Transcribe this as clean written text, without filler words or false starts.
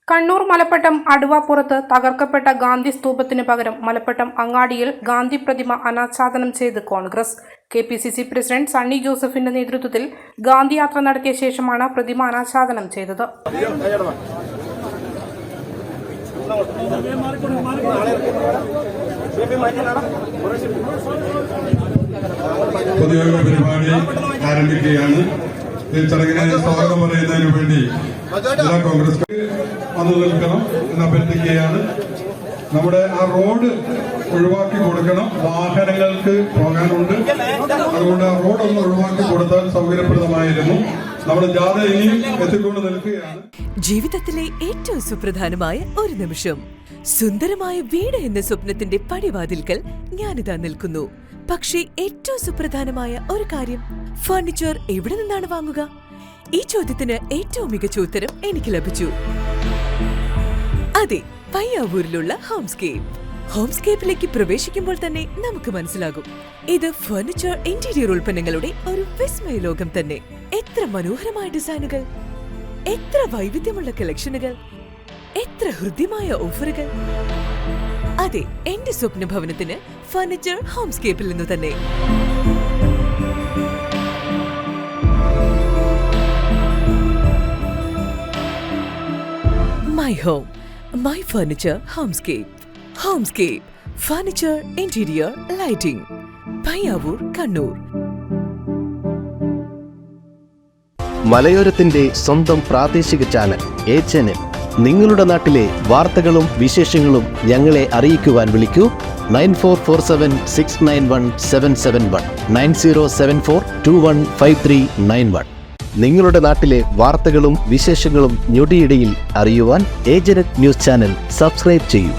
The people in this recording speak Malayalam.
കണ്ണൂർ മലപ്പട്ടം അടുവാപ്പുറത്ത് തകർക്കപ്പെട്ട ഗാന്ധി സ്തൂപത്തിന് പകരം മലപ്പട്ടം അങ്ങാടിയിൽ ഗാന്ധി പ്രതിമ അനാച്ഛാദനം ചെയ്ത് കോൺഗ്രസ്. KPCC പ്രസിഡന്റ് സണ്ണി ജോസഫിന്റെ നേതൃത്വത്തിൽ ഗാന്ധി യാത്ര നടത്തിയ ശേഷമാണ് പ്രതിമ അനാച്ഛാദനം ചെയ്തത്. പൊതുയോഗ പരിപാടി ആരംഭിക്കുകയാണ്. ഈ ചടങ്ങിനെ സ്വാഗതം പറയുന്നതിന് വേണ്ടി ജില്ലാ കോൺഗ്രസ് വന്നു നിൽക്കണം എന്ന് അഭ്യർത്ഥിക്കുകയാണ്. നമ്മുടെ ആ റോഡ് ഒഴിവാക്കി കൊടുക്കണം, വാഹനങ്ങൾക്ക് പോകാനുണ്ട്. അതുകൊണ്ട് ആ റോഡൊന്ന് ഒഴിവാക്കി കൊടുത്താൽ സൗകര്യപ്രദമായിരുന്നു. നമ്മുടെ ജാഥ ഇനിയും എത്തിക്കൊണ്ട് നിൽക്കുകയാണ്. ജീവിതത്തിലെ ഏറ്റവും സുപ്രധാനമായ ഒരു നിമിഷം, സുന്ദരമായ വീട് എന്ന സ്വപ്നത്തിന്റെ പടിവാതിൽക്കൽ ഞാനിതാ നിൽക്കുന്നു. പക്ഷേ ഏറ്റവും സുപ്രധാനമായ ഒരു കാര്യം, ഫർണിച്ചർ എവിടെ നിന്നാണ് വാങ്ങുക? ഈ ചോദ്യത്തിന് ഏറ്റവും മികച്ച ഉത്തരം എനിക്ക് ലഭിച്ചു. അതെ, പയ്യാവൂരിലുള്ള ഹോംസ്കേപ്പിലേക്ക് പ്രവേശിക്കുമ്പോൾ തന്നെ നമുക്ക് മനസ്സിലാകും, ഇത് ഫർണിച്ചർ ഇന്റീരിയർ ഉൽപ്പന്നങ്ങളുടെ ഒരു വിസ്മയ ലോകം തന്നെ. എത്ര മനോഹരമായ ഡിസൈനുകൾ, എത്ര വൈവിധ്യമുള്ള കളക്ഷനുകൾ, എത്ര ഹൃദ്യമായ ഓഫറുകൾ. അതെ, എന്റെ സ്വപ്ന ഭവനത്തിന് ഫർണിച്ചർ ഹോംസ്കേപ്പിൽ നിന്ന് തന്നെ. My home, my furniture, Homescape, furniture, interior, lighting, Payyavoor, Kannur. മലയോരത്തിന്റെ സ്വന്തം പ്രാദേശിക ചാനൽ HNN. നിങ്ങളുടെ നാട്ടിലെ വാർത്തകളും വിശേഷങ്ങളും ഞങ്ങളെ അറിയിക്കുവാൻ വിളിക്കൂ 9447691771 9074215391. നിങ്ങളുടെ നാട്ടിലെ വാർത്തകളും വിശേഷങ്ങളും ഞൊടിയിടയിൽ അറിയുവാൻ ഏജന്റ് ന്യൂസ് ചാനൽ സബ്സ്ക്രൈബ് ചെയ്യൂ.